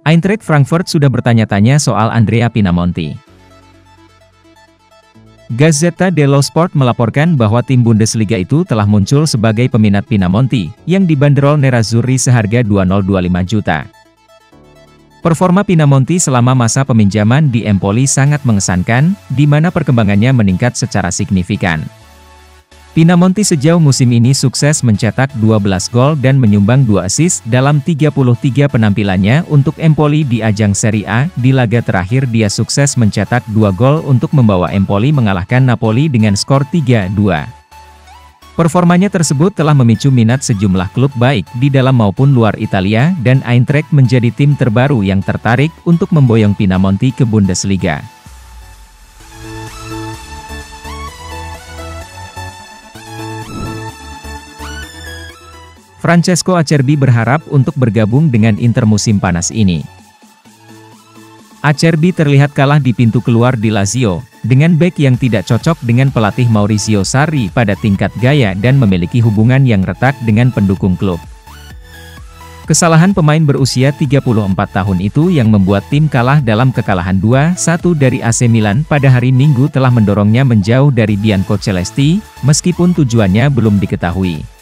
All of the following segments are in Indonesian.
Eintracht Frankfurt sudah bertanya-tanya soal Andrea Pinamonti. Gazzetta dello Sport melaporkan bahwa tim Bundesliga itu telah muncul sebagai peminat Pinamonti, yang dibanderol Nerazzurri seharga 2,025 juta. Performa Pinamonti selama masa peminjaman di Empoli sangat mengesankan, di mana perkembangannya meningkat secara signifikan. Pinamonti sejauh musim ini sukses mencetak 12 gol dan menyumbang 2 assist dalam 33 penampilannya untuk Empoli di ajang Serie A. Di laga terakhir dia sukses mencetak 2 gol untuk membawa Empoli mengalahkan Napoli dengan skor 3-2. Performanya tersebut telah memicu minat sejumlah klub baik di dalam maupun luar Italia dan Eintracht menjadi tim terbaru yang tertarik untuk memboyong Pinamonti ke Bundesliga. Francesco Acerbi berharap untuk bergabung dengan Inter musim panas ini. Acerbi terlihat kalah di pintu keluar di Lazio, dengan bek yang tidak cocok dengan pelatih Maurizio Sarri pada tingkat gaya dan memiliki hubungan yang retak dengan pendukung klub. Kesalahan pemain berusia 34 tahun itu yang membuat tim kalah dalam kekalahan 2-1 dari AC Milan pada hari Minggu telah mendorongnya menjauh dari Biancocelesti, meskipun tujuannya belum diketahui.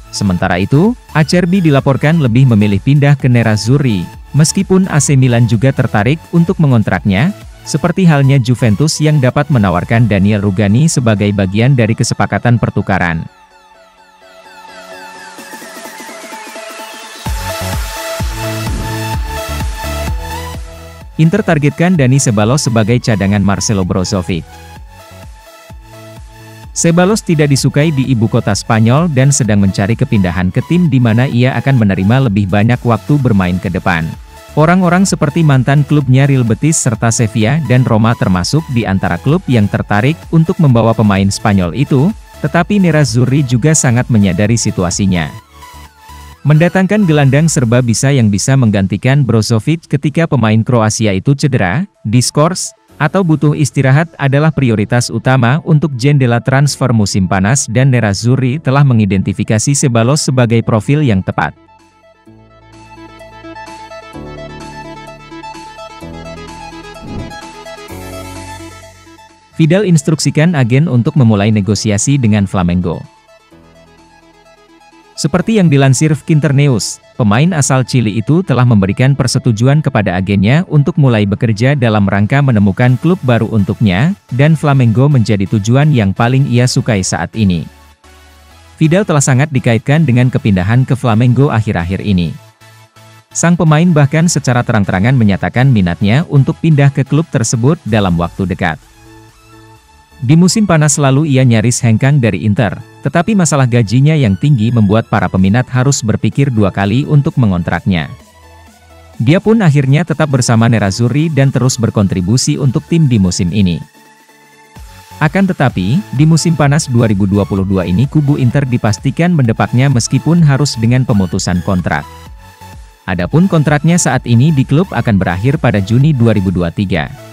Sementara itu, Acerbi dilaporkan lebih memilih pindah ke Nerazzurri, meskipun AC Milan juga tertarik untuk mengontraknya, seperti halnya Juventus yang dapat menawarkan Daniel Rugani sebagai bagian dari kesepakatan pertukaran. Inter targetkan Dani Ceballos sebagai cadangan Marcelo Brozovic. Ceballos tidak disukai di ibu kota Spanyol dan sedang mencari kepindahan ke tim di mana ia akan menerima lebih banyak waktu bermain ke depan. Orang-orang seperti mantan klubnya Real Betis serta Sevilla dan Roma termasuk di antara klub yang tertarik untuk membawa pemain Spanyol itu, tetapi Nerazzurri juga sangat menyadari situasinya. Mendatangkan gelandang serba bisa yang bisa menggantikan Brozovic ketika pemain Kroasia itu cedera, diskors, atau butuh istirahat adalah prioritas utama untuk jendela transfer musim panas dan Nerazzurri telah mengidentifikasi Ceballos sebagai profil yang tepat. Vidal instruksikan agen untuk memulai negosiasi dengan Flamengo. Seperti yang dilansir Quinternews, pemain asal Chili itu telah memberikan persetujuan kepada agennya untuk mulai bekerja dalam rangka menemukan klub baru untuknya, dan Flamengo menjadi tujuan yang paling ia sukai saat ini. Vidal telah sangat dikaitkan dengan kepindahan ke Flamengo akhir-akhir ini. Sang pemain bahkan secara terang-terangan menyatakan minatnya untuk pindah ke klub tersebut dalam waktu dekat. Di musim panas lalu ia nyaris hengkang dari Inter, tetapi masalah gajinya yang tinggi membuat para peminat harus berpikir 2 kali untuk mengontraknya. Dia pun akhirnya tetap bersama Nerazzurri dan terus berkontribusi untuk tim di musim ini. Akan tetapi, di musim panas 2022 ini kubu Inter dipastikan mendepaknya meskipun harus dengan pemutusan kontrak. Adapun kontraknya saat ini di klub akan berakhir pada Juni 2023.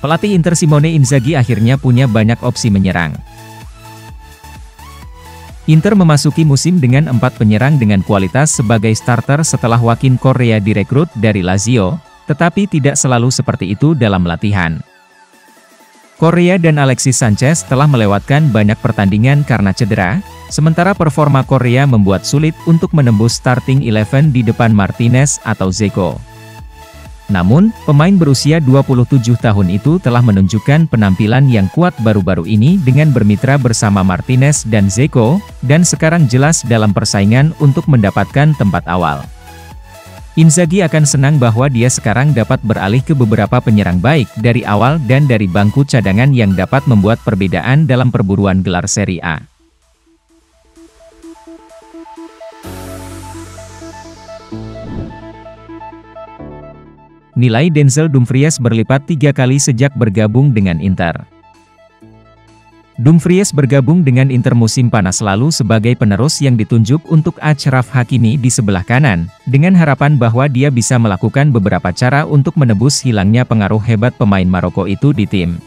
Pelatih Inter Simone Inzaghi akhirnya punya banyak opsi menyerang. Inter memasuki musim dengan 4 penyerang dengan kualitas sebagai starter setelah Joaquin Correa direkrut dari Lazio, tetapi tidak selalu seperti itu dalam latihan. Correa dan Alexis Sanchez telah melewatkan banyak pertandingan karena cedera, sementara performa Correa membuat sulit untuk menembus starting 11 di depan Martinez atau Dzeko. Namun, pemain berusia 27 tahun itu telah menunjukkan penampilan yang kuat baru-baru ini dengan bermitra bersama Martinez dan Dzeko, dan sekarang jelas dalam persaingan untuk mendapatkan tempat awal. Inzaghi akan senang bahwa dia sekarang dapat beralih ke beberapa penyerang baik dari awal dan dari bangku cadangan yang dapat membuat perbedaan dalam perburuan gelar Serie A. Nilai Denzel Dumfries berlipat 3 kali sejak bergabung dengan Inter. Dumfries bergabung dengan Inter musim panas lalu sebagai penerus yang ditunjuk untuk Achraf Hakimi di sebelah kanan, dengan harapan bahwa dia bisa melakukan beberapa cara untuk menebus hilangnya pengaruh hebat pemain Maroko itu di tim.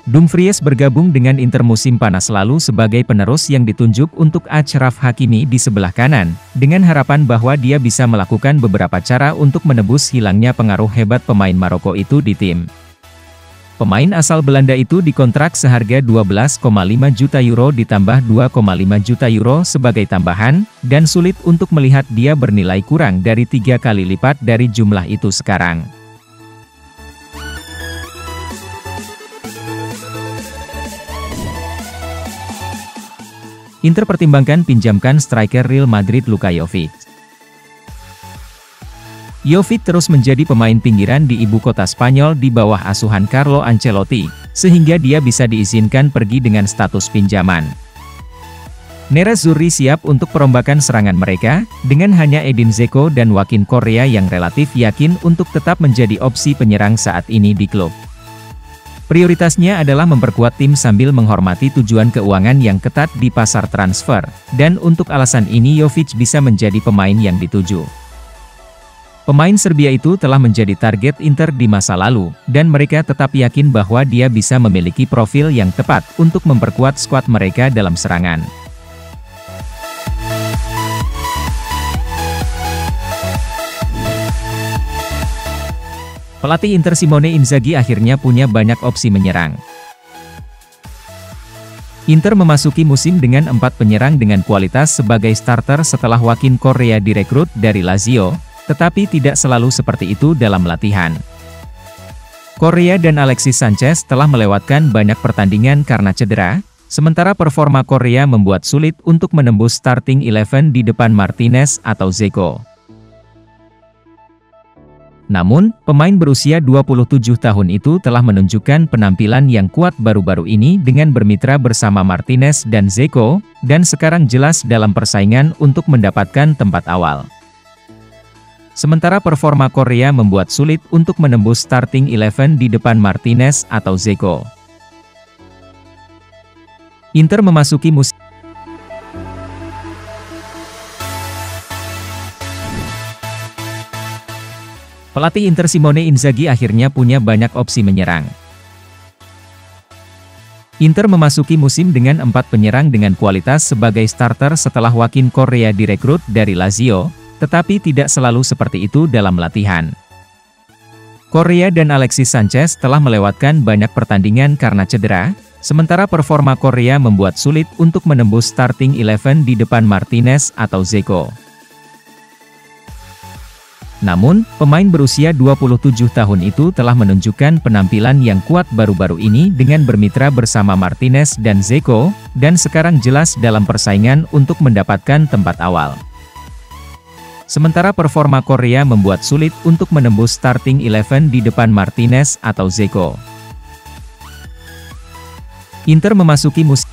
Dumfries bergabung dengan Inter musim panas lalu sebagai penerus yang ditunjuk untuk Achraf Hakimi di sebelah kanan, dengan harapan bahwa dia bisa melakukan beberapa cara untuk menebus hilangnya pengaruh hebat pemain Maroko itu di tim. Pemain asal Belanda itu dikontrak seharga 12,5 juta euro ditambah 2,5 juta euro sebagai tambahan, dan sulit untuk melihat dia bernilai kurang dari 3 kali lipat dari jumlah itu sekarang. Inter pertimbangkan pinjamkan striker Real Madrid Luka Jovic. Jovic terus menjadi pemain pinggiran di ibu kota Spanyol di bawah asuhan Carlo Ancelotti, sehingga dia bisa diizinkan pergi dengan status pinjaman. Nerazzurri siap untuk perombakan serangan mereka, dengan hanya Edin Dzeko dan Joaquin Correa yang relatif yakin untuk tetap menjadi opsi penyerang saat ini di klub. Prioritasnya adalah memperkuat tim sambil menghormati tujuan keuangan yang ketat di pasar transfer, dan untuk alasan ini Jovic bisa menjadi pemain yang dituju. Pemain Serbia itu telah menjadi target Inter di masa lalu, dan mereka tetap yakin bahwa dia bisa memiliki profil yang tepat untuk memperkuat skuad mereka dalam serangan. Pelatih Inter Simone Inzaghi akhirnya punya banyak opsi menyerang. Inter memasuki musim dengan 4 penyerang dengan kualitas sebagai starter setelah Joaquin Correa direkrut dari Lazio, tetapi tidak selalu seperti itu dalam latihan. Correa dan Alexis Sanchez telah melewatkan banyak pertandingan karena cedera, sementara performa Correa membuat sulit untuk menembus starting 11 di depan Martinez atau Dzeko. Namun, pemain berusia 27 tahun itu telah menunjukkan penampilan yang kuat baru-baru ini dengan bermitra bersama Martinez dan Dzeko, dan sekarang jelas dalam persaingan untuk mendapatkan tempat awal. Sementara performa Correa membuat sulit untuk menembus starting 11 di depan Martinez atau Dzeko. Inter memasuki musim Pelatih Inter Simone Inzaghi akhirnya punya banyak opsi menyerang. Inter memasuki musim dengan 4 penyerang dengan kualitas sebagai starter setelah Joaquin Correa direkrut dari Lazio, tetapi tidak selalu seperti itu dalam latihan. Correa dan Alexis Sanchez telah melewatkan banyak pertandingan karena cedera, sementara performa Correa membuat sulit untuk menembus starting 11 di depan Martinez atau Dzeko. Namun, pemain berusia 27 tahun itu telah menunjukkan penampilan yang kuat baru-baru ini dengan bermitra bersama Martinez dan Dzeko, dan sekarang jelas dalam persaingan untuk mendapatkan tempat awal. Sementara performa Correa membuat sulit untuk menembus starting 11 di depan Martinez atau Dzeko. Inter memasuki musim